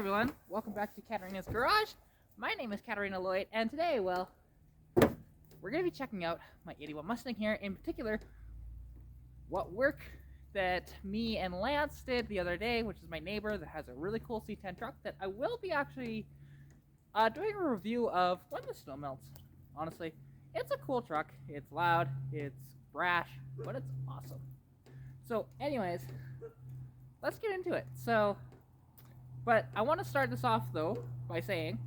everyone, welcome back to Katarina's Garage. My name is Katarina Lloyd, and today, well, we're going to be checking out my 81 Mustang here, in particular, what work that me and Lance did the other day, which is my neighbor that has a really cool C10 truck that I will be actually doing a review of when the snow melts. Honestly, it's a cool truck, it's loud, it's brash, but it's awesome. So anyways, let's get into it. But I want to start this off though by saying,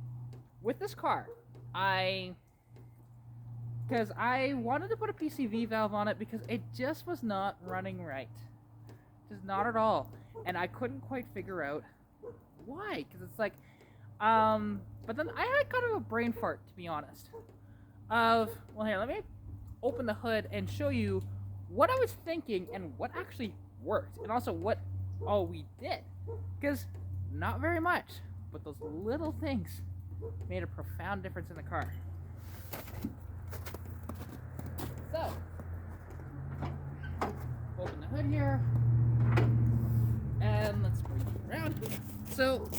with this car, because I wanted to put a PCV valve on it because it just was not running right. Just not at all. And I couldn't quite figure out why, because it's like, but then I had kind of a brain fart, to be honest, well here, let me open the hood and show you what I was thinking and what actually worked, and also what all we did, because not very much, but those little things made a profound difference in the car. So, open the hood here, and let's bring it around. So,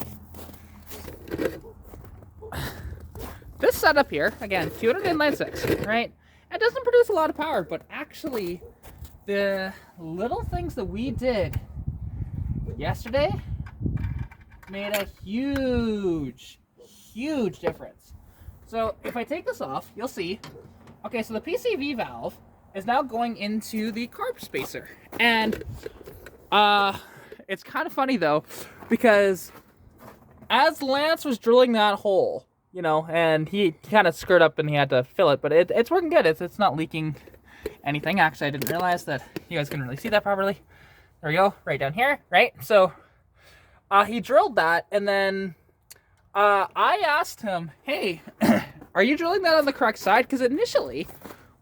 this setup here, again, 200 inline 6, right? It doesn't produce a lot of power, but actually, the little things that we did yesterday made a huge difference. So if I take this off, you'll see, okay, so the PCV valve is now going into the carb spacer. And it's kind of funny though, because as Lance was drilling that hole, you know, and he kind of screwed up and he had to fill it, but it's working good. It's not leaking anything. Actually, I didn't realize that you guys couldn't really see that properly. There we go, right down here, right? So he drilled that, and then I asked him, hey, are you drilling that on the correct side? Because initially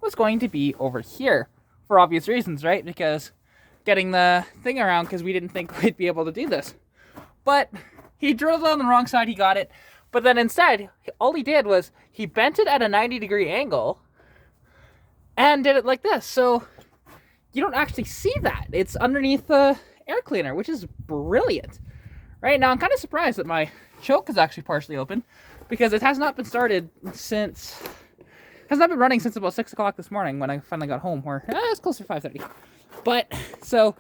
was going to be over here for obvious reasons, right? Because getting the thing around, because we didn't think we'd be able to do this. But he drilled it on the wrong side, he got it. But then instead, all he did was he bent it at a 90-degree angle and did it like this. So you don't actually see that. It's underneath the air cleaner, which is brilliant. Right now, I'm kind of surprised that my choke is actually partially open because it has not been started since, has not been running since about 6 o'clock this morning when I finally got home, or it's closer to 5:30. But, so,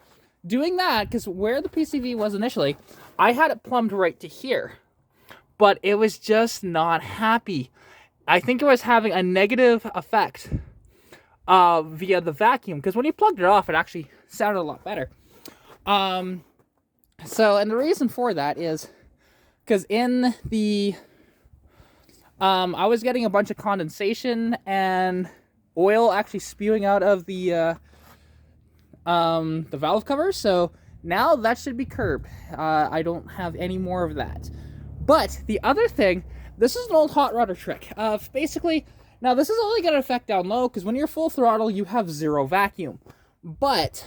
doing that, because where the PCV was initially, I had it plumbed right to here, but it was just not happy. I think it was having a negative effect via the vacuum, because when you plugged it off, it actually sounded a lot better. So, and the reason for that is because in the, I was getting a bunch of condensation and oil actually spewing out of the valve cover. So now that should be curbed. I don't have any more of that. But the other thing, this is an old hot rodder trick of basically, now this is only going to affect down low because when you're full throttle, you have zero vacuum. But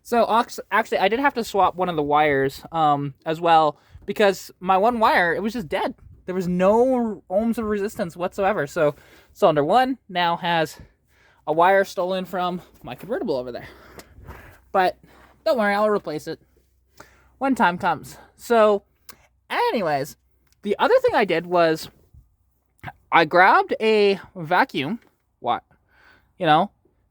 so actually, I did have to swap one of the wires as well, because my one wire, it was just dead. There was no ohms of resistance whatsoever. So cylinder 1 now has a wire stolen from my convertible over there. But don't worry, I'll replace it when time comes. So anyways, the other thing I did was I grabbed a vacuum,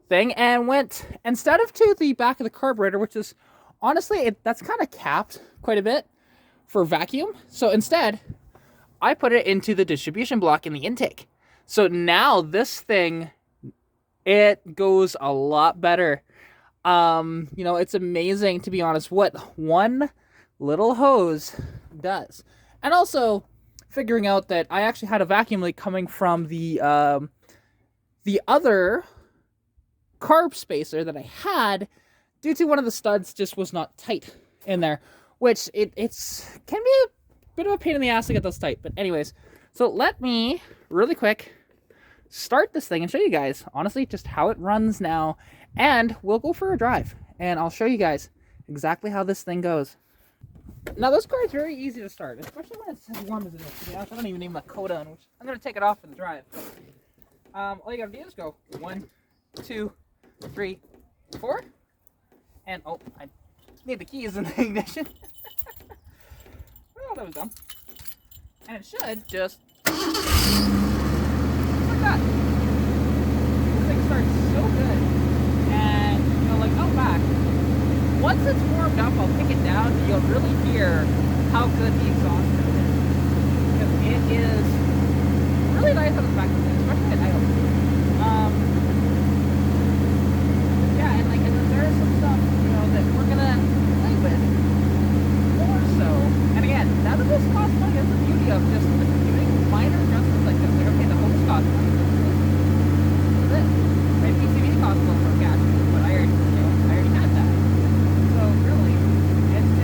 thing, and went, instead of to the back of the carburetor, which is honestly, that's kind of capped quite a bit for vacuum. So instead, I put it into the distribution block in the intake. So now this thing, it goes a lot better. It's amazing, to be honest, what one little hose does. And also figuring out that I actually had a vacuum leak coming from the other carb spacer that I had, due to one of the studs just was not tight in there, which it's can be a bit of a pain in the ass to get those tight. But anyways, so let me really quick start this thing and show you guys honestly just how it runs now, and we'll go for a drive and I'll show you guys exactly how this thing goes. Now this car is very easy to start, especially when it's as warm as it is. To be honest, I don't even need my coat on, which I'm going to take it off for the drive. All you gotta do is go 1, 2, 3, 4, and oh, I need the keys in the ignition. thought that was dumb. And it should just like that. This thing starts so good. And like out back, once it's warmed up, I'll pick it down and you'll really hear how good the exhaust is. Because it is really nice on the back of the thing, especially at idle. Yeah, and like there's some stuff, that we're gonna play with more so. And again, none of this costs money. That's the beauty of just doing minor adjustments like this. Like, okay, the hose costs money. That's it. My PCB costs a little more cash, but I already had that. So really, it's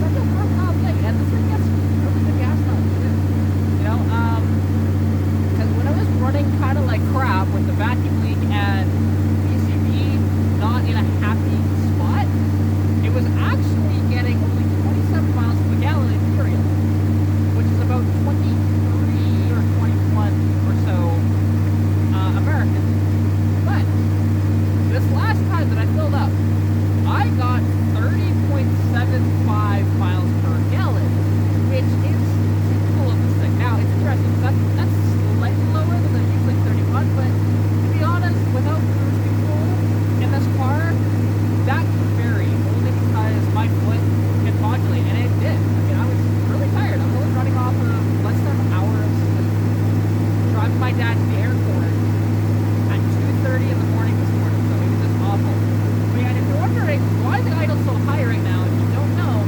such a versatile thing. And this thing gets really good gas mileage too. Because when I was running kind of like crap with the vacuum leak and PCB not in a happy spot, it was actually getting only 27 miles per gallon in Imperial, which is about 23 or 21 or so American. But this last time that I filled up, I got 30.75 miles per gallon, which is typical of this thing. Now, it's interesting because that's slightly lower than the usually 31, but to be honest, without cruise control in this car, that can vary only because my foot can modulate, and it did. I mean, I was really tired. I was only running off of less than an hour of sleep, driving my dad to the airport at 2:30 in the morning this morning, so it was just awful. But yeah, if you're wondering why the idle's so high right now, if you don't know,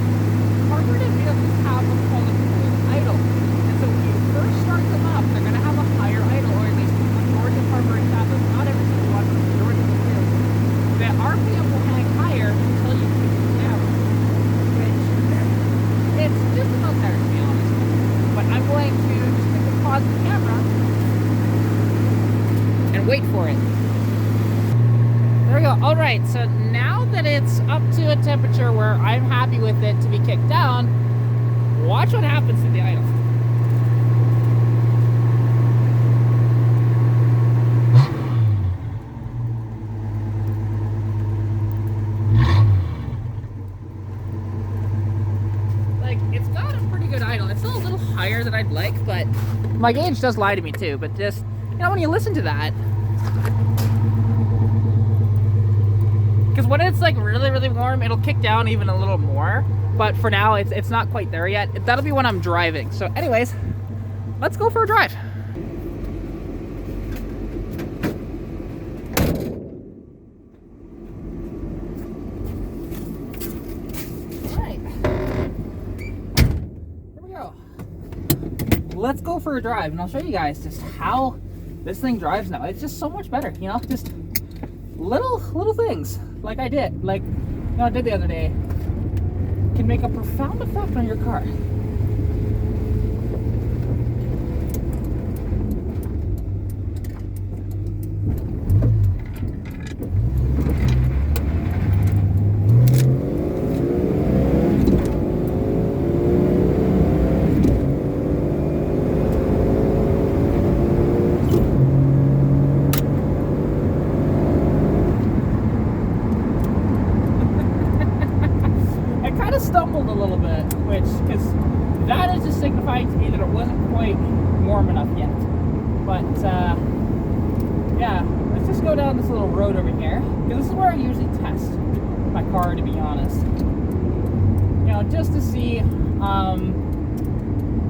carbureted vehicles have what's called a cooled idle. And so when you first start them up, they're going to have a higher idle, or at least the majority of carburetors have them. Not every single one, but the majority of them do. The RPM will hang higher until you kick it down, which it's just about there, to be honest. But I'm going to just quickly pause the camera and wait for it. There we go. All right, so now that it's up to a temperature where I'm happy with it to be kicked down, watch what happens to the idle. Like, it's got a pretty good idle. It's still a little higher than I'd like, but my gauge does lie to me too. But just, when you listen to that, because when it's like really, really warm, it'll kick down even a little more. But for now, it's not quite there yet. That'll be when I'm driving. So anyways, let's go for a drive. All right. Here we go. Let's go for a drive, and I'll show you guys just how this thing drives now. It's just so much better, just little things like I did, I did the other day, can make a profound effect on your car. Stumbled a little bit, because that is just signifying to me that it wasn't quite warm enough yet. But yeah, let's just go down this little road over here, because this is where I usually test my car, to be honest. Just to see,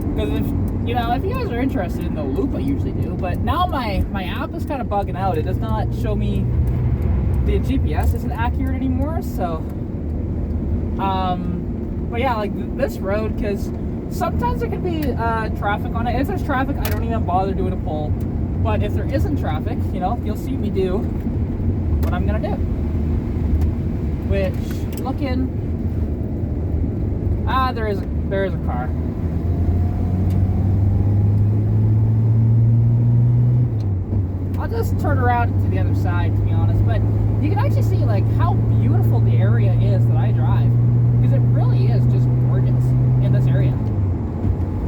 because if you guys are interested in the loop, I usually do, but now my app is kind of bugging out. It does not show me, the GPS isn't accurate anymore, so but yeah, like this road, because sometimes there can be traffic on it. If there's traffic, I don't even bother doing a pull. But if there isn't traffic, you'll see me do what I'm gonna do. Which, looking, there is a car. I'll just turn around to the other side, to be honest. But you can actually see like how beautiful the area is that I drive. Because it really is just gorgeous in this area.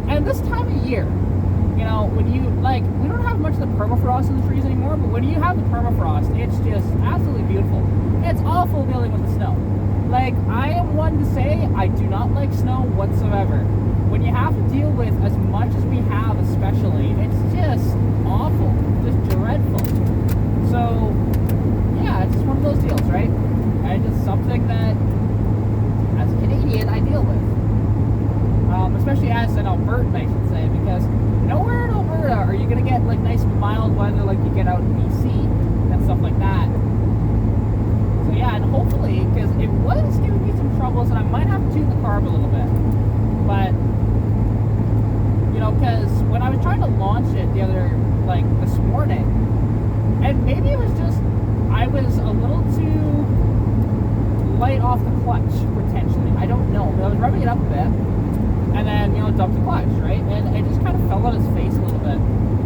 And this time of year, when you, we don't have much of the permafrost in the trees anymore, but when you have the permafrost, it's just absolutely beautiful. It's awful dealing with the snow. Like, I am one to say I do not like snow whatsoever. When you have to deal with as much as we have, especially, it's just awful, just dreadful. So, yeah, it's just one of those deals, right? And it's something that, as a Canadian, I deal with. Especially as an Albertan, I should say, because nowhere in Alberta are you going to get like nice mild weather like you get out in BC and stuff like that. So yeah, and hopefully, because it was giving me some troubles, and I might have to tune the carb a little bit. But, you know, because when I was trying to launch it this morning, and maybe it was just, I was a little too light off the clutch, potentially. I don't know, but I was revving it up a bit. And then, you know, dump the clutch, right? And it just kind of fell on his face a little bit.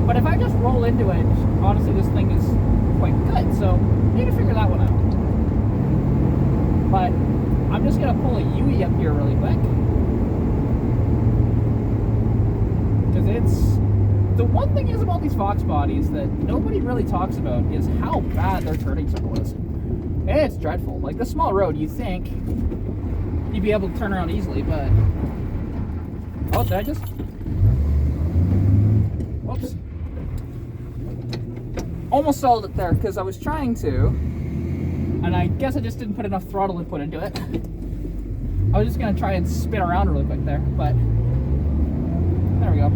But if I just roll into it, honestly, this thing is quite good. So, I need to figure that one out. But I'm just going to pull a UE up here really quick. Because it's... The one thing is about these fox bodies that nobody really talks about is how bad their turning circle is. It's dreadful. Like, this small road, you think you'd be able to turn around easily, but... Oh, did I just? Whoops. Almost sold it there because I was trying to, and I guess I just didn't put enough throttle input into it. I was just going to try and spin around really quick there, but there we go.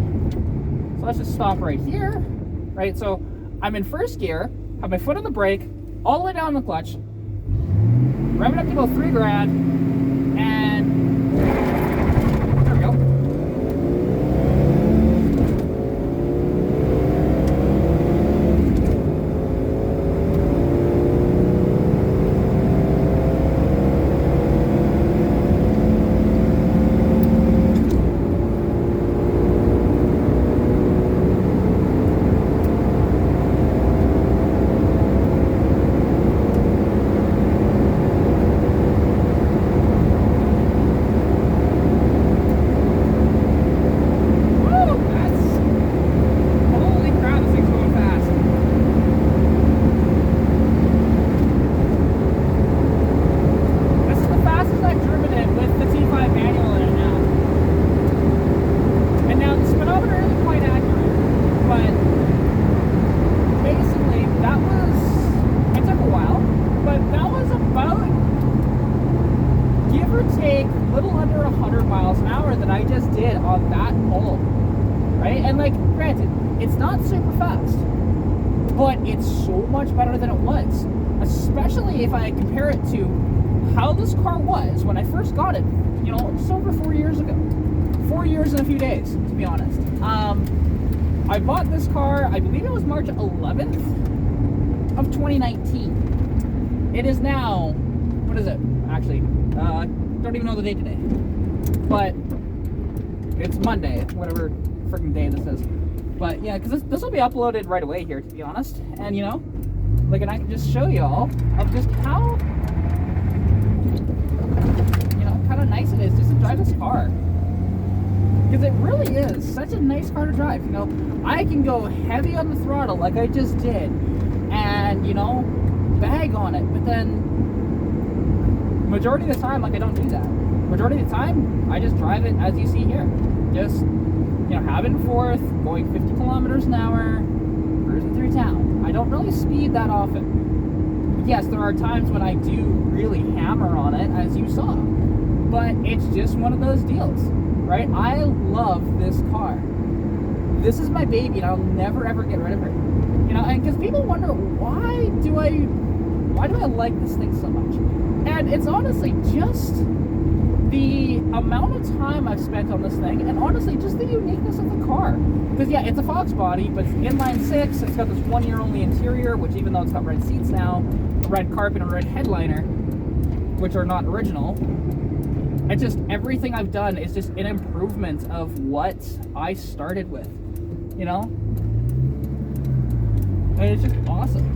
So let's just stop right here, right? So I'm in first gear, have my foot on the brake, all the way down the clutch, rev it up to about 3 grand, and there we go. But it's so much better than it was, especially if I compare it to how this car was when I first got it, you know, just over 4 years ago. 4 years and a few days, to be honest. I bought this car, I believe it was March 11th of 2019. It is now, what is it? Actually, don't even know the date today. But it's Monday, whatever freaking day this is. But yeah, because this will be uploaded right away here, to be honest. And you know, like, and I can just show y'all of just how, you know, kind of nice it is just to drive this car. Because it really is such a nice car to drive. You know, I can go heavy on the throttle like I just did, and you know, bag on it. But then, majority of the time, like, I don't do that. Majority of the time, I just drive it as you see here. Just, you know, have it forth, going 50 kilometers an hour, cruising through town. I don't really speed that often. Yes, there are times when I do really hammer on it, as you saw. But it's just one of those deals, right? I love this car. This is my baby, and I'll never ever get rid of her. You know, and because people wonder, why do I like this thing so much? And it's honestly just the amount of time I've spent on this thing, and honestly, just the uniqueness of the car. Because yeah, it's a fox body, but it's inline 6. It's got this 1 year only interior, which even though it's got red seats now, a red carpet, and a red headliner, which are not original, it's just everything I've done is just an improvement of what I started with, you know? And it's just awesome.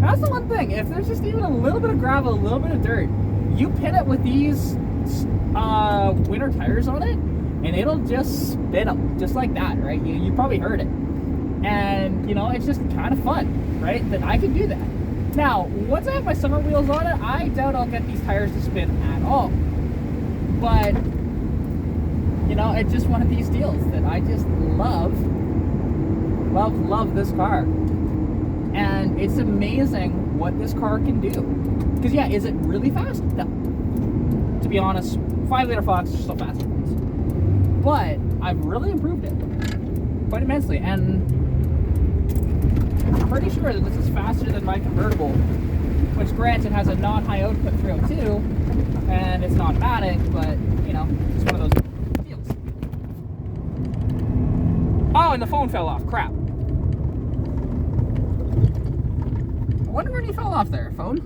That's the one thing. If there's just even a little bit of gravel, a little bit of dirt, you pin it with these winter tires on it, and it'll just spin them just like that, right? You probably heard it. And, you know, it's just kind of fun, right? That I can do that. Now, once I have my summer wheels on it, I doubt I'll get these tires to spin at all. But, you know, it's just one of these deals that I just love this car. And it's amazing what this car can do. Because, yeah, is it really fast? No. To be honest, 5-liter Fox is still faster than this. But I've really improved it quite immensely. And I'm pretty sure that this is faster than my convertible, which granted has a non-high output 302, and it's not automatic, but, you know, it's one of those deals. Oh, and the phone fell off. Crap. I wonder where he fell off there, phone.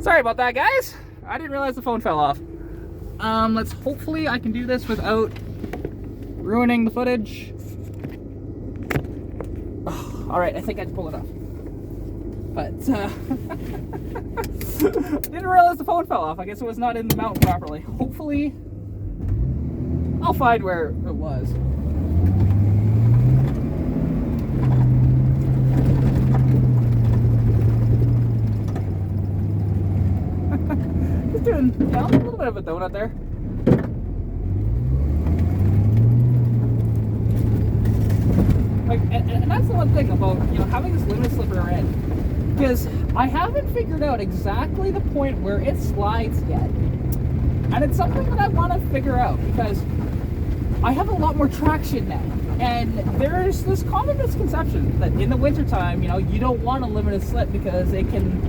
Sorry about that, guys. I didn't realize the phone fell off. Hopefully I can do this without ruining the footage. Oh, all right, I think I can pull it off. But, didn't realize the phone fell off. I guess it was not in the mount properly. Hopefully, I'll find where it was. Just doing, you know, a little bit of a donut there. Like, and that's the one thing about, you know, having this limited slip rear end, because I haven't figured out exactly the point where it slides yet, and it's something that I want to figure out, because I have a lot more traction now, and there's this common misconception that in the wintertime, you know, you don't want a limited slip because it can,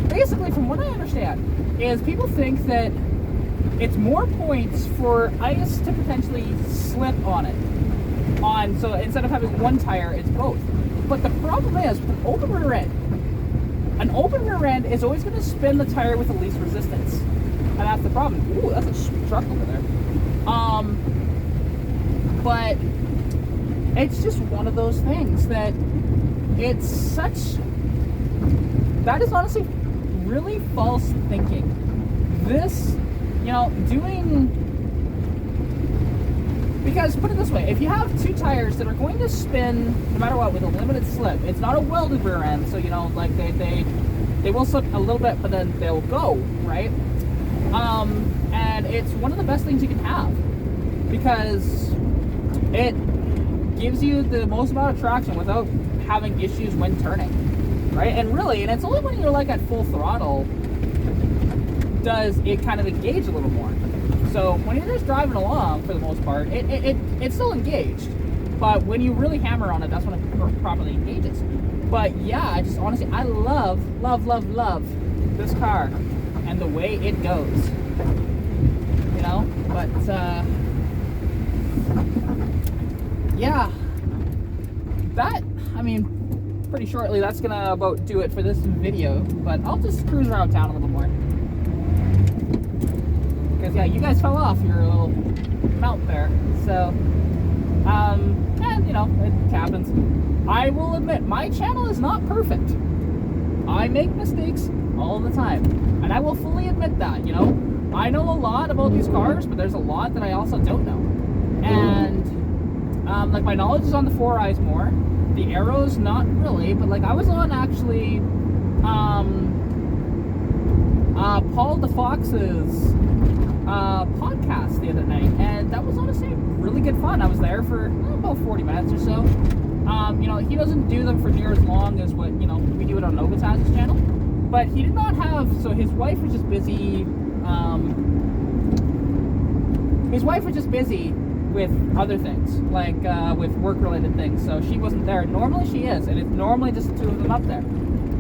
basically from what I understand, is people think that it's more points for ice to potentially slip on it. So instead of having one tire, it's both. But the problem is, with an open rear end is always going to spin the tire with the least resistance, and that's the problem. Ooh, that's a truck over there. But it's just one of those things that it's such. That is honestly really false thinking. This, you know, because, put it this way, if you have two tires that are going to spin, no matter what, with a limited slip, it's not a welded rear end, so, you know, like, they will slip a little bit, but then they'll go, right? And it's one of the best things you can have, because it gives you the most amount of traction without having issues when turning, right? And really, and it's only when you're, like, at full throttle does it kind of engage a little more. So when you're just driving along, for the most part, it's still engaged. But when you really hammer on it, that's when it properly engages. But yeah, I just honestly, I love this car and the way it goes. You know, but yeah, that, I mean, pretty shortly, that's gonna about do it for this video. But I'll just cruise around town a little more. Because, yeah, you guys fell off your little mount there. So, and, you know, it happens. I will admit, my channel is not perfect. I make mistakes all the time. And I will fully admit that, you know. I know a lot about these cars, but there's a lot that I also don't know. And, like, my knowledge is on the 4 eyes more. The arrows, not really. But, like, I was on, actually, Paul the Fox's podcast the other night, and that was honestly really good fun. I was there for about 40 minutes or so. You know, he doesn't do them for near as long as what, you know, we do it on Novataz's channel, but he did not have, so his wife was just busy, with other things, like with work-related things, so she wasn't there. Normally she is, and it's normally just the two of them up there.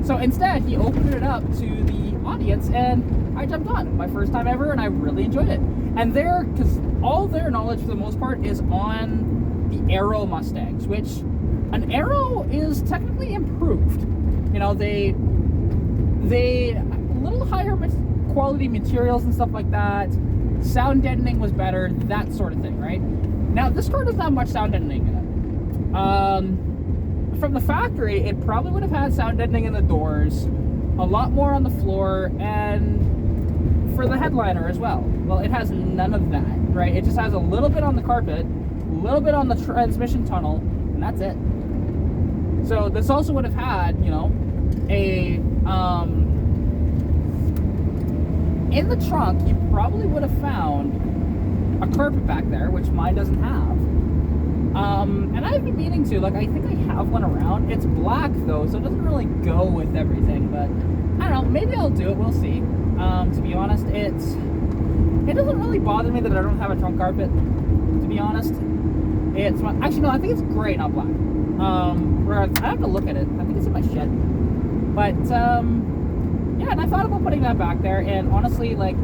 So instead, he opened it up to the audience, and I jumped on. My first time ever, and I really enjoyed it. And because all their knowledge, for the most part, is on the Aero Mustangs, which an Aero is technically improved. You know, they a little higher quality materials and stuff like that. Sound deadening was better, that sort of thing, right? Now, this car doesn't have much sound deadening in it. From the factory, it probably would have had sound deadening in the doors, a lot more on the floor, and for the headliner as well. Well, it has none of that, right? It just has a little bit on the carpet, a little bit on the transmission tunnel, that's it. So this also would have had, you know, a in the trunk, you probably would have found a carpet back there, which mine doesn't have. And I've been meaning to, like, I think I have one around. It's black though, so it doesn't really go with everything, but I don't know, maybe I'll do it, we'll see. To be honest, it doesn't really bother me that I don't have a trunk carpet, to be honest. It's, actually no, I think it's gray, not black. I have to look at it. I think it's in my shed. But, yeah, and I thought about putting that back there, and honestly, like,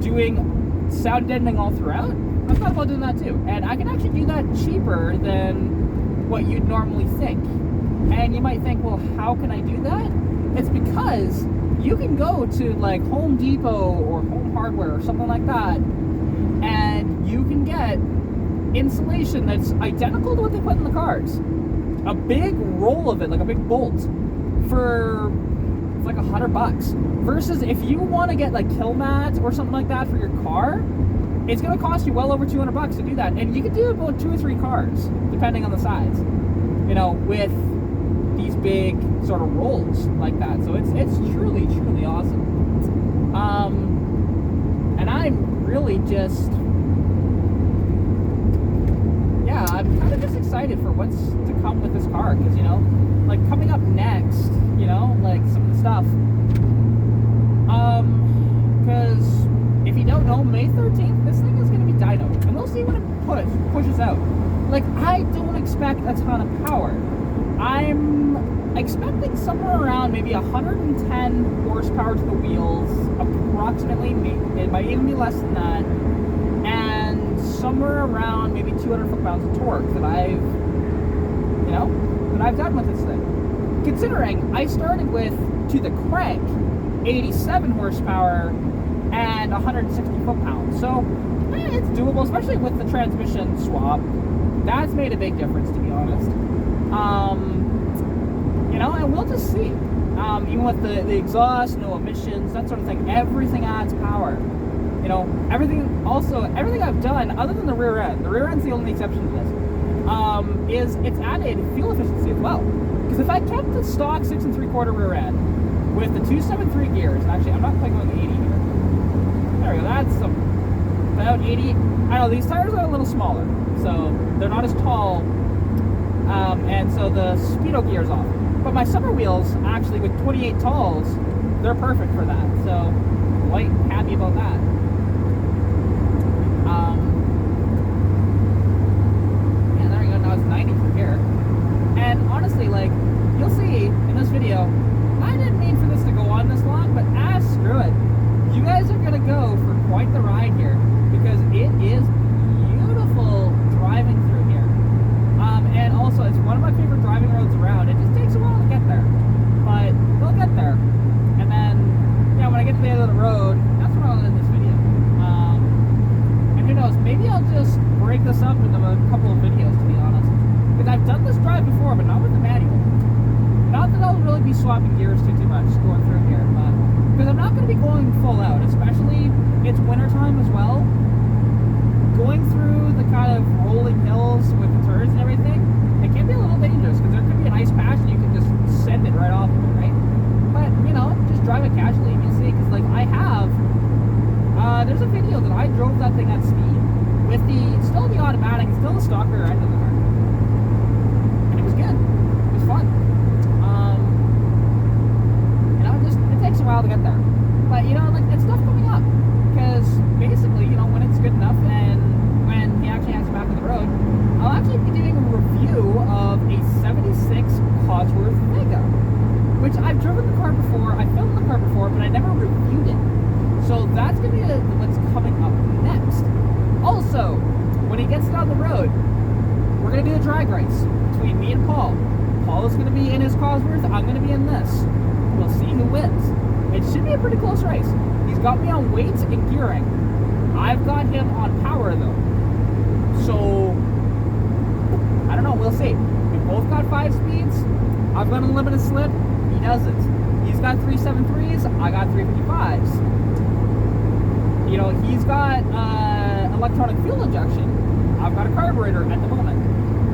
doing sound deadening all throughout, I thought about doing that too. And I can actually do that cheaper than what you'd normally think. And you might think, well, how can I do that? It's because you can go to, like, Home Depot or Home Hardware or something like that, and you can get insulation that's identical to what they put in the cars. A big roll of it, like a big bolt, for like $100. Versus if you want to get like kill mat or something like that for your car, it's going to cost you well over $200 to do that. And you can do about 2 or 3 cars, depending on the size, you know, with these big sort of rolls like that. So it's truly, truly awesome. And I'm really just, yeah, I'm kind of just excited for what's to come with this car, because, you know, like, coming up next, you know, like, some of the stuff, because if you don't know, May 13th, this thing is going to be dyno, and we'll see when it pushes out. Like, I don't expect a ton of power. I'm expecting somewhere around maybe 110 horsepower to the wheels, approximately. It might even be less than that, and somewhere around maybe 200 foot-pounds of torque that I've done with this thing. Considering I started with, to the crank, 87 horsepower and 160 foot-pounds. So, it's doable, especially with the transmission swap. That's made a big difference, to be honest. You know, and we'll just see. Even with the exhaust, no emissions, that sort of thing, everything adds power. You know, everything I've done, other than the rear end's the only exception to this, is it's added fuel efficiency as well. Because if I kept the stock 6 3/4 rear end with the 273 gears, and actually I'm not quite going 80 here. There we go, that's about 80. I know, these tires are a little smaller, so they're not as tall, and so the speedo gear's off. But my summer wheels, actually, with 28 talls, they're perfect for that, so quite happy about that. Yeah, there you go, now it's 90 from here. And honestly, like, you'll see in this video, I didn't mean for this to go on this long, but screw it. You guys are gonna go for quite the ride here, because it is beautiful driving through here. And also, it's one of my favorite driving roads around. It just takes a while to get there, but we'll get there. And then, yeah, when I get to the end of the road, that's when I'll end this video. And who knows, maybe I'll just break this up into a couple of videos, to be honest. Because I've done this drive before, but not with the manual. Not that I'll really be swapping gears too much going through here, but because I'm not going to be going full out, especially it's wintertime as well. Going through the kind of rolling hills with the turns and everything, it can be a little dangerous, because there could be an ice patch and you can just send it right off of it, right? But, you know, just drive it casually and you'll see, because, like, I have, there's a video that I drove that thing at speed with still the automatic, still the stock rear end of the car. And it was good. It was fun. You know, it takes a while to get there. But, you know, like, it's stuff coming up. Because, basically, you know, when it's good enough and when he actually has it back on the road, I'll actually be doing a review of a 76 Cosworth Vega, which I've driven the car before, I filmed the car before, but I never reviewed it. So that's going to be what's coming up next. Also, when he gets it on the road, we're going to do a drag race between me and Paul. Paul is going to be in his Cosworth, I'm going to be in this. We'll see who wins. It should be a pretty close race. He's got me on weight and gearing. I've got him on power, though. So, I don't know, we'll see. We both got 5 speeds. I've got unlimited slip. He doesn't. He's got 373s. I got 355s. You know, he's got electronic fuel injection. I've got a carburetor at the moment.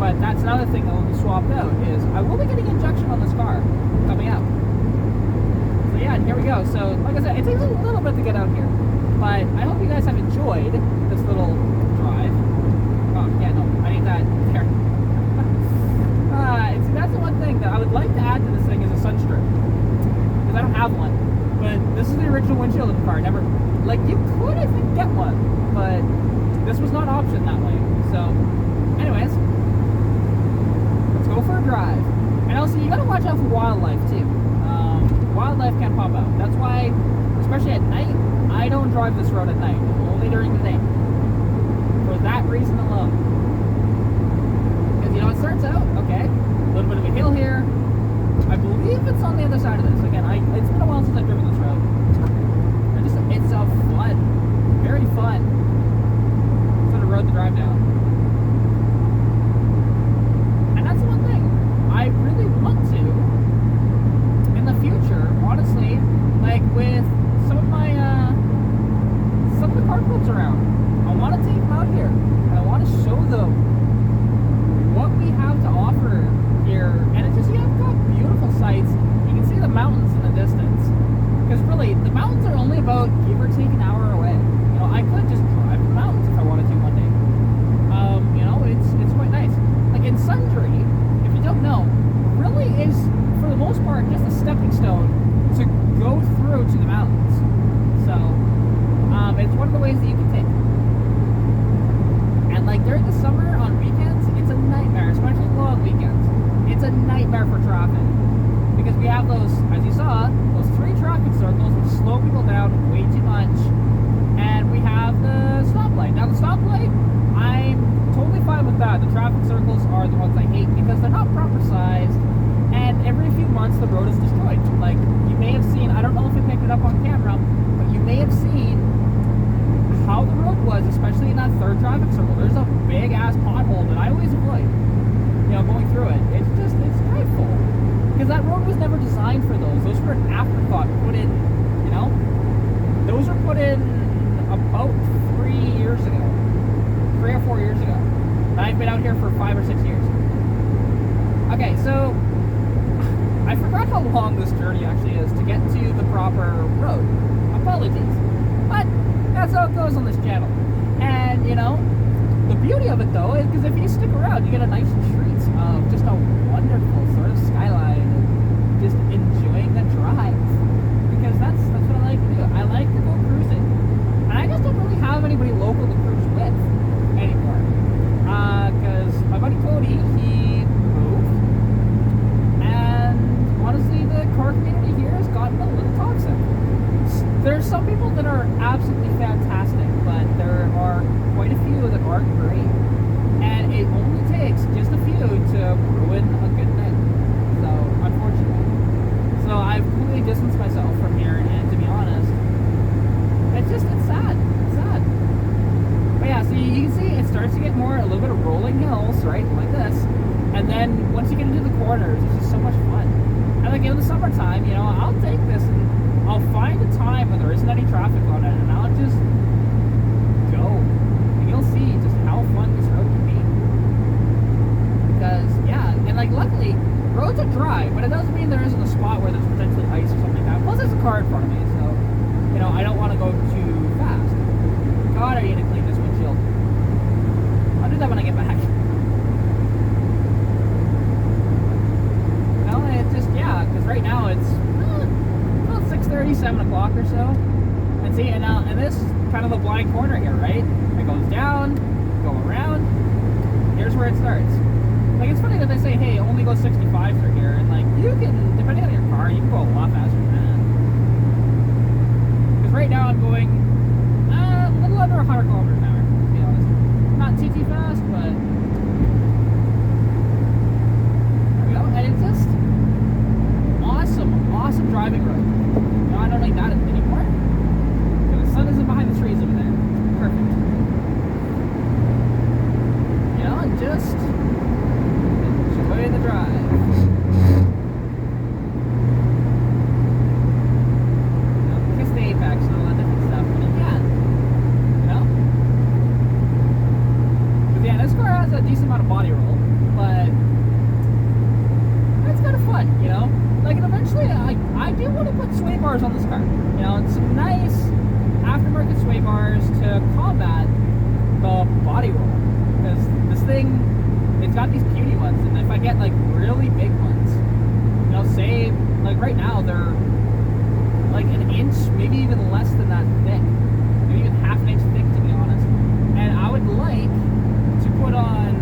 But that's another thing that will be swapped out, is I will be getting injection on this car coming out. So yeah, and here we go. So like I said, it takes a little bit to get out here, but I hope you guys have enjoyed this little drive. Oh yeah, no, I need that there. See, that's the one thing that I would like to add to this thing is a sunstrip, because I don't have one. But this is the original windshield of the car. Never, like, you could I think get one, but this was not an option that way. So, anyways, let's go for a drive. And also, you gotta watch out for wildlife too. Wildlife can pop out. That's why, especially at night, I don't drive this road at night. Only during the day. For that reason alone. Because you know, it starts out okay, a little bit of a hill here. I believe it's on the other side of this. Again, it's been a while since I've driven this road. It's a fun, very fun sort of road to drive down. And that's the one thing I really want to, in the future, honestly, like with some of the car clubs around, I want to take them out here, and I want to show them what we have to offer here. And it's just, yeah, I've got beautiful sights. You can see the mountains in the distance, because really the mountains are only about give or take an hour away. You know, I could just drive the mountains if I wanted to one day. You know, it's quite nice. Like in Sundry, if you don't know, really is for the most part just a stepping stone to go through to the mountains. So it's one of the ways that you can take. And like during the summer on weekends, it's a nightmare, especially long weekends. It's a nightmare for traffic, because we have those, as you saw, those 3 traffic circles which slow people down way too much, and we have the stoplight. Now the stoplight, I'm totally fine with that. The traffic circles are the ones I hate because they're not proper sized, and every few months the road is destroyed. Like you may have seen, I don't know if you picked it up on camera, but you may have seen how the road was, especially in that 3rd traffic circle. There's a big ass pothole that I always avoid, you know, going through it. It's dreadful, because that road was never designed for those. Those were an afterthought put in, you know, those were put in about 3 years ago, 3 or 4 years ago. And I've been out here for 5 or 6 years. Okay, so I forgot how long this journey actually is to get to the proper road. Apologies, but that's how it goes on this channel. And you know, the beauty of it though is because if you stick around, you get a nice treat of just a wonderful sort of skyline and just enjoying the drive. Because that's what I like to do. I like to go cruising, and I just don't really have anybody local to cruise with anymore. Because my buddy Cody, he moved, and honestly, the car community here has gotten a little toxic. There's some people that are absolutely fantastic, but there are quite a few that aren't great. And it only takes just a few to ruin a good night. So, unfortunately. So I've completely distanced myself from here, and to be honest, it's sad. It's sad. But yeah, so you can see it starts to get more, a little bit of rolling hills, right? Like this. And then once you get into the corners, it's just so much fun. And like in the summertime, you know, I'll take this and I'll find a time when there isn't any traffic on it, and I'll just go. And you'll see just how fun this road can be. Because, yeah, and like luckily, roads are dry, but it doesn't mean there isn't a spot where there's potentially ice or something like that. Plus there's a car in front of me, so, you know, I don't want to go too fast. God, I need to clean this windshield. I'll do that when I get back. No, it's just, yeah, because right now it's 6:30, 7 o'clock or so. And see, and this is kind of a blind corner here, right? It goes down, go around, here's where it starts. Like, it's funny that they say, hey, only go 65 through here, and like, you can, depending on your car, you can go a lot faster than that. Because right now I'm going a little under 100 kilometers an hour, to be honest. Not too fast, but there we go. And it's just awesome driving road. No, I don't like that anymore. The sun isn't behind the trees over there. Perfect. You know, and just enjoy the drive. You know, kiss the apex and all that different stuff when you can. You know? Because yeah, this car has I do want to put sway bars on this car. You know, it's some nice aftermarket sway bars to combat the body roll. Because this thing, it's got these puny ones, and if I get like really big ones, you know, say like right now they're like an inch, maybe even less than that thick, maybe even half an inch thick to be honest. And I would like to put on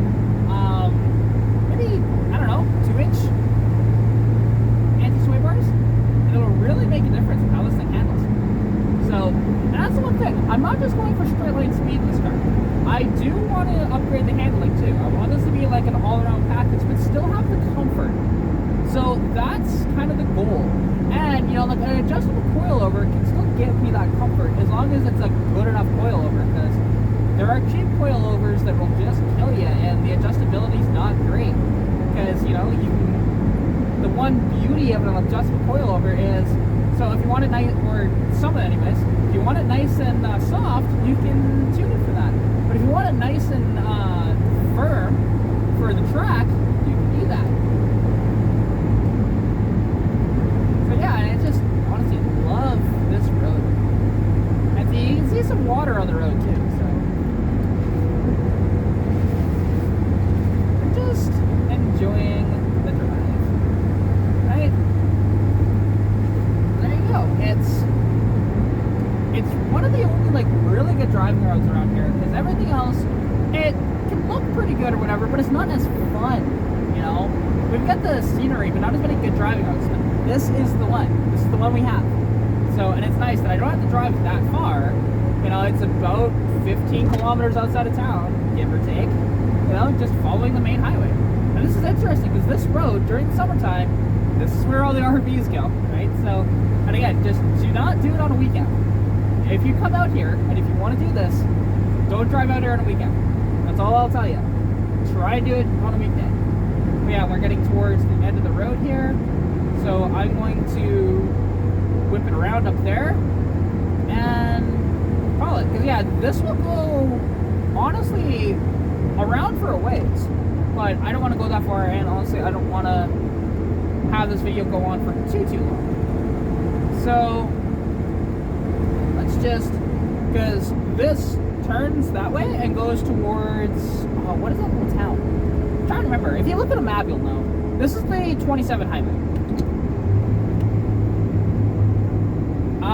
maybe, I don't know, 2-inch anti-sway bars, and it'll really make a difference in how this thing handles. So, and that's the one thing, I'm not just going for straight line speed in this car. I do want to upgrade the handling too. I want this to be like an all-around package, but still have the comfort. So that's kind of the goal. And you know, like an adjustable coilover can still give me that comfort as long as it's a good enough coilover, because there are cheap coilovers that will just kill you, and the adjustability is not great. Because you know, the one beauty of an adjustable coilover is, so if you want it nice, or some of it anyways, if you want it nice and soft, you can tune it for that. But if you want it nice and firm for the track, you can do that. So yeah, I just honestly love this road. And see, you can see some water on the road too, so I'm just enjoying the drive. Right? There you go. It's one of the only like really good driving roads around here, because everything else, it can look pretty good or whatever, but it's not as fun, you know? We've got the scenery, but not as many good driving roads. This is the one. This is the one we have. So, and it's nice that I don't have to drive that far. You know, it's about 15 kilometers outside of town, give or take. You know, just following the main highway. And this is interesting, because this road, during the summertime, this is where all the RVs go, right? So, and again, just do not do it on a weekend. If you come out here, and if you want to do this, don't drive out here on a weekend. That's all I'll tell you. Try and do it on a weekday. But yeah, we're getting towards the end of the road here. So I'm going to whip it around up there and call it. Because yeah, this will go, honestly, around for a ways. But I don't want to go that far, and honestly, I don't want to have this video go on for too long. So just, because this turns that way and goes towards, what is that little town? I'm trying to remember. If you look at a map, you'll know. This is the 27 highway.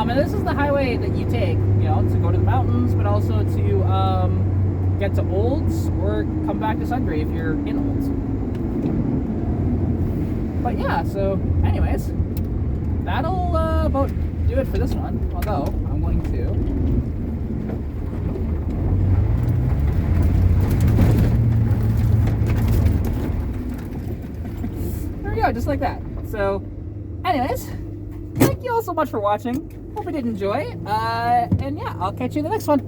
And this is the highway that you take, you know, to go to the mountains, but also to get to Olds or come back to Sundre if you're in Olds. But yeah, so anyways, that'll about do it for this one. Although I'm going to there we go, just like that. So anyways, thank you all so much for watching. Hope you did enjoy, and yeah, I'll catch you in the next one.